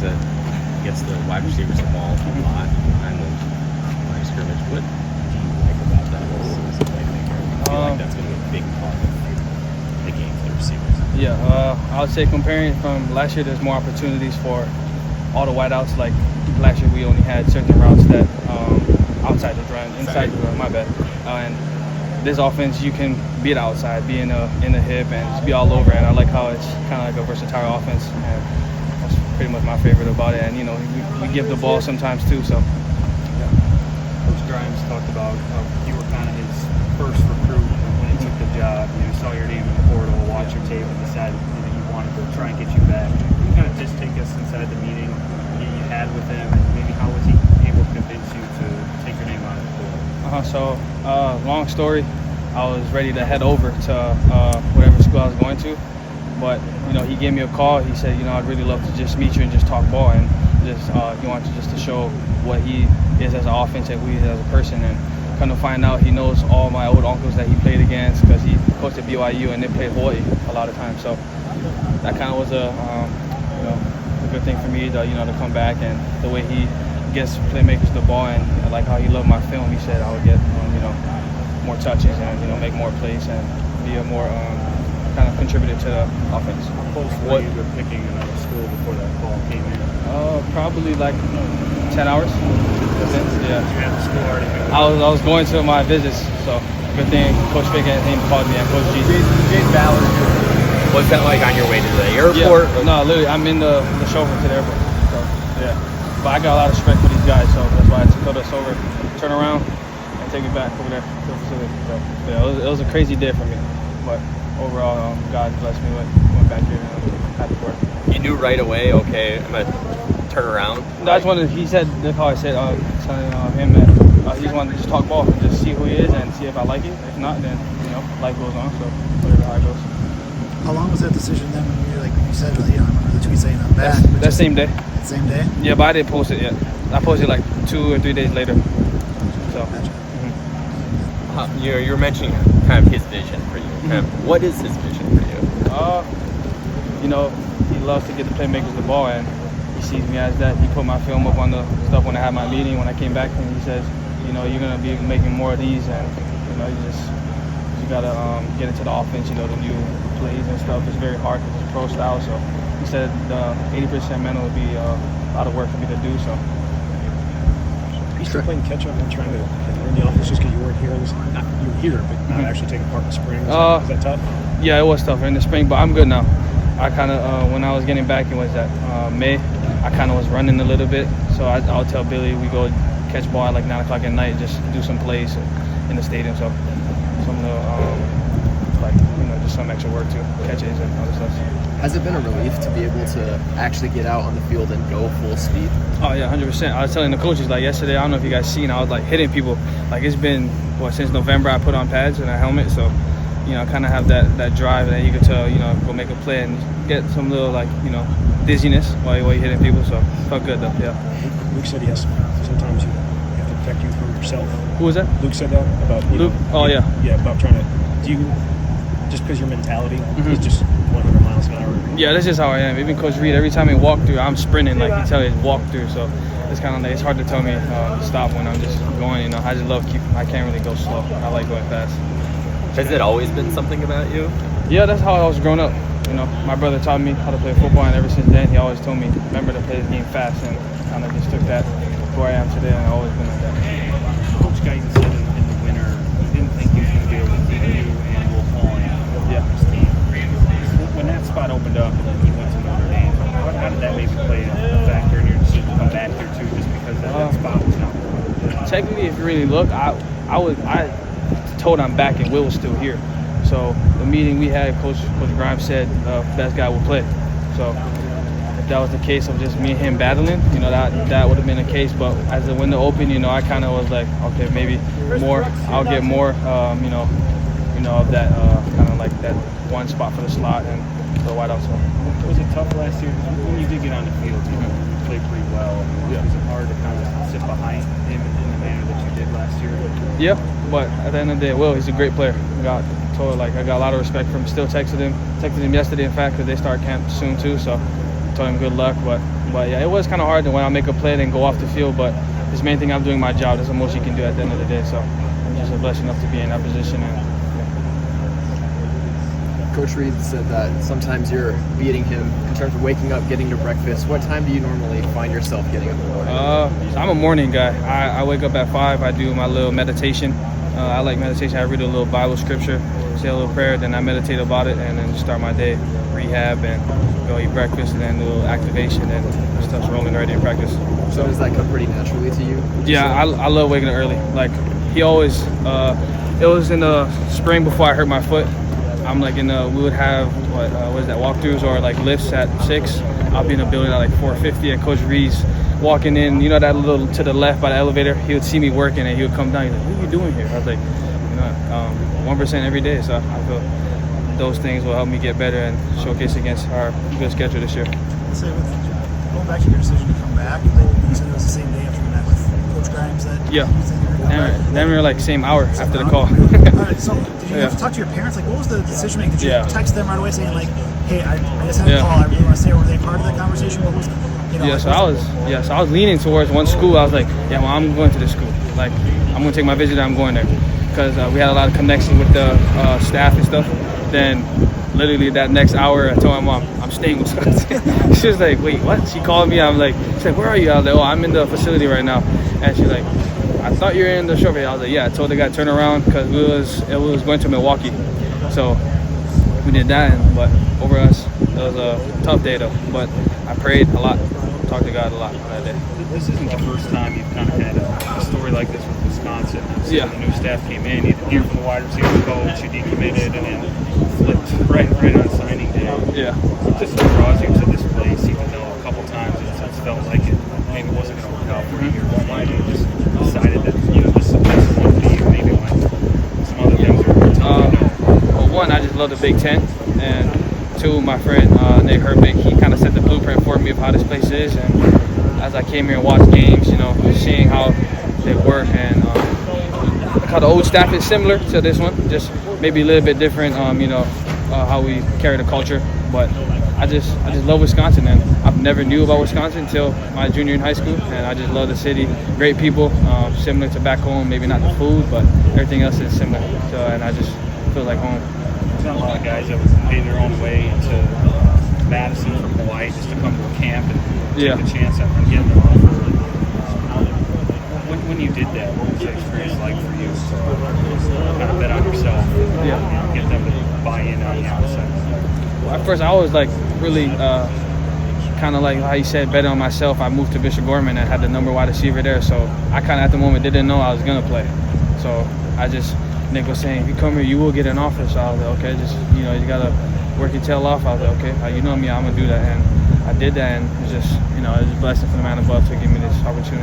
that gets the wide receivers the ball a lot behind the line of scrimmage. What do you like about that as a playmaker? I feel like that's going to be a big part of the game for the receivers. Yeah, I would say comparing from last year, there's more opportunities for all the wideouts. Like last year, we only had certain routes that outside the run, inside the run. My bad. And this offense, you can be it outside, be in the hip, and just be all over. And I like how it's kind of like a versatile offense, and that's pretty much my favorite about it. And you know, we give the ball sometimes too. So, yeah. Coach Grimes talked about how you were kind of his first recruit when he took the job. You know, saw your name in the portal, watched your tape, and decided you wanted to try and get you back. Can you kind of just take us inside the meeting you had with him, and maybe how was he able to convince you to take your name out of the portal? So, long story, I was ready to head over to whatever school I was going to, but you know, he gave me a call. He said, you know, I'd really love to just meet you and just talk ball, and just he wanted to show what he is as an offense and who he is as a person. And kind of find out he knows all my old uncles that he played against because he coached at BYU and they played Hawaii a lot of times. So that kind of was a good thing for me to to come back, and the way he gets playmakers the ball, and like how he loved my film. He said I would get more touches and make more plays and be a more kind of contributor to the offense. How close were you to picking another school before that call came in? Probably like 10 hours. Yeah. You had the school already picked? I was going to my visits, so good thing Coach Vic and him called me, and Coach G. Jade Ballard. What's that like on your way to the airport? Yeah. No, literally, I'm in the chauffeur to the airport. So yeah. But I got a lot of respect for these guys, so that's why I took us over, turn around, and take it back over there to the facility. So yeah, it was a crazy day for me, but overall, God blessed me when I went back here and I'm happy for it. You knew right away, okay, I'm gonna turn around. That's when he said. That's how I said, telling him that he just wanted to just talk ball, just see who he is and see if I like it. If not, then life goes on. So whatever how it goes. How long was that decision then when you said, I remember the tweet saying I'm back? That same day. Same day? Yeah, but I didn't post it yet. I posted like 2 or 3 days later. So. Gotcha. You were mentioning kind of his vision for you. Kind of, what is his vision for you? He loves to get the playmakers the ball, and he sees me as that. He put my film up on the stuff when I had my meeting when I came back, and he says, you're gonna be making more of these, and you gotta get into the offense. The new plays and stuff is very hard because it's pro style. So he said the 80% mental would be a lot of work for me to do. So. You still playing catch up and trying to learn the offense just because you weren't here. You were here, but not actually taking part in the spring. Was that tough? Yeah, it was tough in the spring, but I'm good now. I kind of when I was getting back, it was that May. I kind of was running a little bit, so I'll tell Billy we go catch ball at like 9 o'clock at night, just do some plays in the stadium. So some of the just some extra work to catches and other stuff. Has it been a relief to be able to actually get out on the field and go full speed? Oh yeah, 100%. I was telling the coaches yesterday. I don't know if you guys seen. I was hitting people. It's been since November. I put on pads and a helmet, so kind of have that drive that you could tell go make a play and get some little dizziness while you're hitting people. So felt good though. Yeah. Luke said sometimes you have to protect you from yourself. Who was that? Luke said that about Luke. Yeah, about trying to. Do you just because your mentality is just 100 miles an hour? Yeah, that's just how I am. Even Coach Reed, every time he walk through, I'm sprinting. He tell me to walk through. So it's kind of it's hard to tell me to stop when I'm just going. I just love I can't really go slow. I like going fast. Has it always been something about you? Yeah, that's how I was growing up. My brother taught me how to play football, and ever since then, he always told me, remember to play the game fast, and kind of just took that to where I am today, and I've always been like that. Coach Guyton said in the winter he didn't think he was going to be able to keep you and Will Pauling on his team. When that spot opened up and then he went to Notre Dame, how did that maybe play a factor in your decision to come back here too, just because that spot was not open? Technically, if you really look, I told I'm back and Will was still here. So the meeting we had, Coach Grimes said best guy would play. So if that was the case of just me and him battling, that would have been the case. But as the window opened, I kind of was like, okay, maybe more. I'll get more, of that kind of that one spot for the slot and the wideout. So was it tough last year? When you did get on the field, you played pretty well. Was it hard to kind of sit behind him in the manner that you did last year? Yeah, but at the end of the day, Will, he's a great player. I got a lot of respect for him. Still texted him yesterday, in fact, because they start camp soon too. So told him good luck. But yeah, it was kind of hard when I make a play and go off the field. But this main thing, I'm doing my job. That's the most you can do at the end of the day. So I'm just blessed enough to be in that position. And Coach Reed said that sometimes you're beating him in terms of waking up, getting to breakfast. What time do you normally find yourself getting up in the morning? I'm a morning guy. I wake up at 5. I do my little meditation. I like meditation. I read a little Bible scripture, say a little prayer, then I meditate about it, and then just start my day, rehab, and go eat breakfast, and then do a little activation, and stuff's rolling ready in practice. So does that come pretty naturally to you? Yeah, I love waking up early. Like, he always, it was in the spring before I hurt my foot. I'm like we would have, walkthroughs or like lifts at 6. I'll be in the building at like 4:50, and Coach Reed's walking in, that little to the left by the elevator. He would see me working, and he would come down. He's like, what are you doing here? I was like, 1% every day. So I feel those things will help me get better and showcase against our good schedule this year. So going back to your decision to come back, like you said it was the same day after you met with Coach Grimes that yeah. you said you were going back. Then we were like same hour after the call. All right, so did you have to talk to your parents? Like, what was the decision making? Did you text them right away saying like, hey, I just had a call, I really want to stay? Were they part of that conversation? What was So I was leaning towards one school. I was like, yeah, well, I'm going to this school. Like, I'm going to take my visit, I'm going there. Because we had a lot of connection with the staff and stuff. Then literally that next hour, I told my mom, I'm staying with Wisconsin. She was like, wait, what? She called me. I'm like, she's like, where are you? I was like, oh, I'm in the facility right now. And she's like, I thought you were in the short video. I was like, yeah. I told the guy to turn around because it was going to Milwaukee. So we did that. But over us, it was a tough day though. But I prayed a lot, talked to God a lot that day. This isn't the first time you've kind of had a story like this with Wisconsin. So yeah. The new staff came in, you hear from the wide receiver coach, you decommitted, and then flipped right on signing day. Yeah. Just draws you to this place, even though a couple times it's felt like it maybe wasn't going to work out for you. Why did you just decided that this is one for you? Maybe when some other things are telling you no. Well, one, I just love the Big Ten, and two, my friend Nick Herbig, he kind of set the blueprint for me of how this place is, and as I came here and watched games, seeing how they work and how the old staff is similar to this one, just maybe a little bit different, how we carry the culture. But I just love Wisconsin, and I've never knew about Wisconsin until my junior in high school, and I just love the city. Great people, similar to back home, maybe not the food, but everything else is similar. So, and I just feel like home. There's not a lot of guys that would pay their own way into Madison from Hawaii just to come to a camp and take a chance on getting an offer. When you did that, what was the experience like for you to kind of bet on yourself and get them to buy in on the outside? Well, at first, I was like really kind of like how you said, betting on myself. I moved to Bishop Gorman and had the number wide receiver there, so I kind of at the moment didn't know I was gonna play. So Nick was saying, if you come here, you will get an offer. So I was like, okay, just you gotta work your tail off. I was like, okay, you know me, I'm gonna do that, and I did that, and it's just it was a blessing from the man above to give me this opportunity.